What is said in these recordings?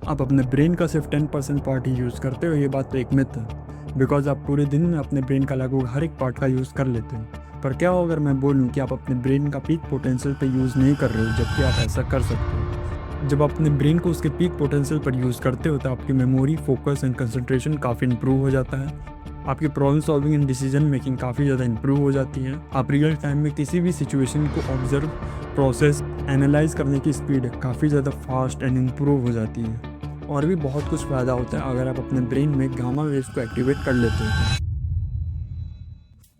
आप अपने ब्रेन का सिर्फ 10% पार्ट ही यूज़ करते हो, ये बात तो एक मिथ है। बिकॉज आप पूरे दिन में अपने ब्रेन का लगभग हर एक पार्ट का यूज़ कर लेते हो। पर क्या हो अगर मैं बोलूँ कि आप अपने ब्रेन का पीक पोटेंशियल पे यूज़ नहीं कर रहे हो, जबकि आप ऐसा कर सकते हो। जब आप अपने ब्रेन को उसके पीक पोटेंशियल पर यूज़ करते हो तो आपकी मेमोरी, फोकस एंड कंसंट्रेशन काफ़ी इंप्रूव हो जाता है। आपकी problem solving and decision making काफ़ी ज़्यादा इंप्रूव हो जाती है। आप रियल टाइम में किसी भी सिचुएशन को ऑब्जर्व, प्रोसेस, एनालाइज करने की स्पीड काफ़ी ज़्यादा फास्ट एंड इम्प्रूव हो जाती है। और भी बहुत कुछ फ़ायदा होता है अगर आप अपने ब्रेन में गामा वेव्स को एक्टिवेट कर लेते हो।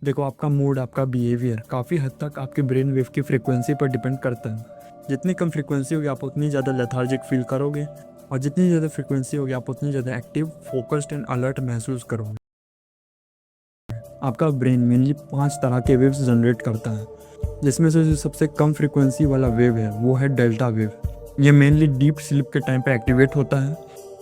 देखो, आपका मूड, आपका बिहेवियर काफ़ी हद तक आपके ब्रेन वेव की फ्रिक्वेंसी पर डिपेंड करता है। जितनी कम फ्रिक्वेंसी होगी आप उतनी ज़्यादा लेथार्जिक फील करोगे, और जितनी ज़्यादा फ्रिक्वेंसी होगी आप उतनी ज़्यादा एक्टिव, फोकस्ड एंड अलर्ट महसूस करोगे। आपका ब्रेन मेनली 5 तरह के वेव्स जनरेट करता है, जिसमें से जो सबसे कम फ्रिक्वेंसी वाला वेव है वो है डेल्टा वेव। ये मेनली डीप स्लीप के टाइम पे एक्टिवेट होता है।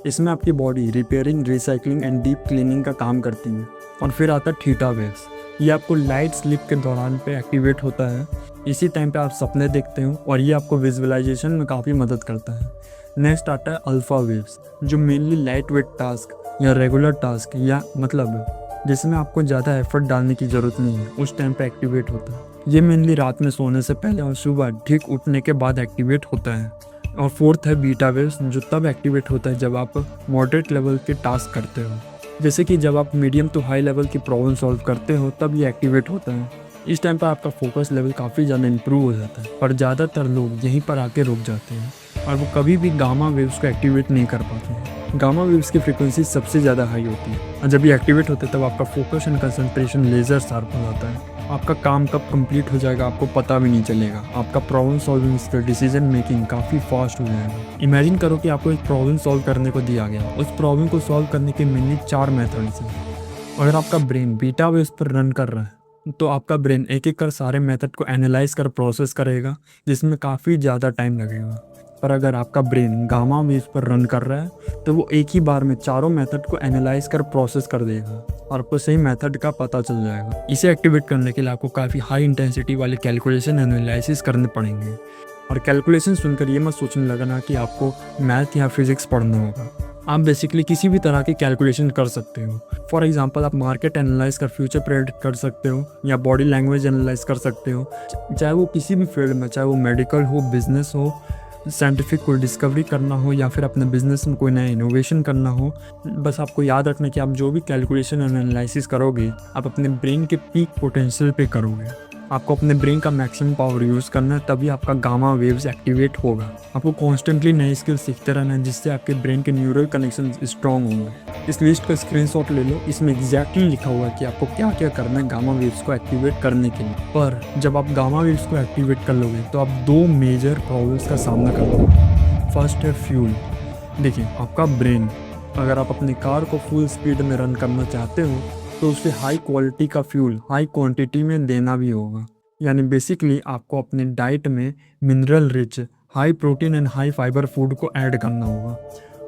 इसमें आपकी body repairing, recycling and deep cleaning का काम करती है। और फिर आता है थीटा वेव्स। ये आपको लाइट स्लीप के दौरान पे एक्टिवेट होता है। इसी टाइम पे आप सपने देखते हो और ये आपको विजुअलाइजेशन में काफ़ी मदद करता है। नेक्स्ट आता है अल्फा वेव्स, जो मेनली लाइट वेट टास्क या रेगुलर टास्क या मतलब जिसमें आपको ज़्यादा एफर्ट डालने की ज़रूरत नहीं है, उस टाइम पे एक्टिवेट होता है। ये मेनली रात में सोने से पहले और सुबह ठीक उठने के बाद एक्टिवेट होता है। और फोर्थ है बीटा वेव्स, जो तब एक्टिवेट होता है जब आप मॉडरेट लेवल के टास्क करते हो। जैसे कि जब आप मीडियम टू हाई लेवल की प्रॉब्लम सॉल्व करते हो तब ये एक्टिवेट होता है। इस टाइम पर आपका फोकस लेवल काफ़ी ज़्यादा इंप्रूव हो जाता है। पर ज़्यादातर लोग यहीं पर आके रुक जाते हैं और वो कभी भी गामा वेव्स को एक्टिवेट नहीं कर पाते हैं। गामा वेव्स की फ्रीक्वेंसी सबसे ज़्यादा हाई होती है, और जब ये एक्टिवेट होते हैं तब आपका focus and concentration laser sharp हो जाता है। आपका काम कब कंप्लीट हो जाएगा आपको पता भी नहीं चलेगा। आपका problem solving skill, decision making काफ़ी फास्ट हो जाएगा। इमेजिन करो कि आपको एक प्रॉब्लम सॉल्व करने को दिया गया। उस प्रॉब्लम को सॉल्व करने के मेनली 4 मेथड्स हैं। अगर आपका ब्रेन बीटा वेव्स पर रन कर रहा है तो आपका ब्रेन एक एक कर सारे मेथड को एनालाइज कर प्रोसेस करेगा, जिसमें काफ़ी ज़्यादा टाइम लगेगा। पर अगर आपका ब्रेन गामा वेव्स पर रन कर रहा है तो वो एक ही बार में चारों मेथड को एनालाइज कर प्रोसेस कर देगा और आपको सही मेथड का पता चल जाएगा। इसे एक्टिवेट करने के लिए आपको काफ़ी हाई इंटेंसिटी वाले कैलकुलेशन एनालिसिस करने पड़ेंगे। और कैलकुलेशन सुनकर ये मत सोचने लगना कि आपको मैथ या फिजिक्स पढ़ना होगा। आप बेसिकली किसी भी तरह की कैलकुलेशन कर सकते हो। फॉर एग्जांपल, आप मार्केट एनालाइज कर फ्यूचर प्रेडिक्ट कर सकते हो, या बॉडी लैंग्वेज एनालाइज कर सकते हो। चाहे वो किसी भी फील्ड में, चाहे वो मेडिकल हो, बिजनेस हो, साइंटिफिक कोई डिस्कवरी करना हो, या फिर अपने बिजनेस में कोई नया इनोवेशन करना हो। बस आपको याद रखना कि आप जो भी कैलकुलेशन एंड एनालिसिस करोगे आप अपने ब्रेन के पीक पोटेंशियल पे करोगे। आपको अपने ब्रेन का मैक्सिमम पावर यूज़ करना है, तभी आपका गामा वेव्स एक्टिवेट होगा। आपको कॉन्स्टेंटली नए स्किल सीखते रहना है, जिससे आपके ब्रेन के न्यूरल कनेक्शन स्ट्रॉन्ग होंगे। इस लिस्ट का स्क्रीनशॉट ले लो, इसमें एग्जैक्टली लिखा हुआ है कि आपको क्या क्या करना है गामा वेव्स को एक्टिवेट करने के लिए। पर जब आप गामा वेव्स को एक्टिवेट कर लोगे तो आप 2 मेजर प्रॉब्लम्स का सामना करोगे। फर्स्ट है फ्यूल। देखिए, आपका ब्रेन, अगर आप अपनी कार को फुल स्पीड में रन करना चाहते हो तो उसे हाई क्वालिटी का फ्यूल हाई क्वांटिटी में देना भी होगा। यानी बेसिकली आपको अपने डाइट में mineral rich, high protein and high fibre food को ऐड करना होगा।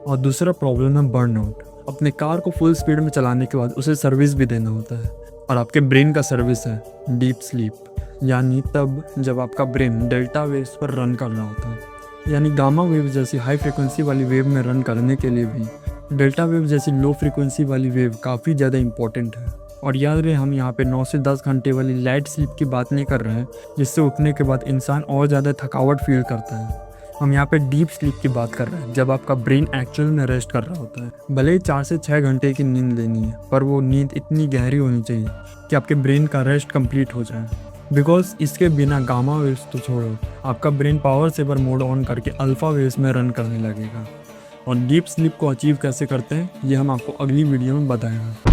और दूसरा प्रॉब्लम है बर्नआउट। अपने कार को फुल स्पीड में चलाने के बाद उसे सर्विस भी देना होता है। और आपके ब्रेन का सर्विस है डीप स्लीप, यानी तब जब आपका ब्रेन डेल्टा वेव्स पर रन कर रहा होता है। यानी गामा वेव जैसी हाई फ्रिक्वेंसी वाली वेव में रन करने के लिए भी डेल्टा वेव जैसी लो फ्रीक्वेंसी वाली वेव काफ़ी ज़्यादा इंपॉर्टेंट है। और याद रहे, हम यहाँ पे 9 से 10 घंटे वाली लाइट स्लीप की बात नहीं कर रहे हैं, जिससे उठने के बाद इंसान और ज़्यादा थकावट फील करता है। हम यहाँ पे डीप स्लीप की बात कर रहे हैं, जब आपका ब्रेन एक्चुअल में रेस्ट कर रहा होता है। भले ही 4 से 6 घंटे की नींद लेनी है, पर वो नींद इतनी गहरी होनी चाहिए कि आपके ब्रेन का रेस्ट कंप्लीट हो जाए। बिकॉज इसके बिना गामा वेव्स तो छोड़ो, आपका brain power saver mode on करके अल्फा वेव्स में रन करने लगेगा। और डीप स्लीप को अचीव कैसे करते हैं ये हम आपको अगली वीडियो में बताएंगे।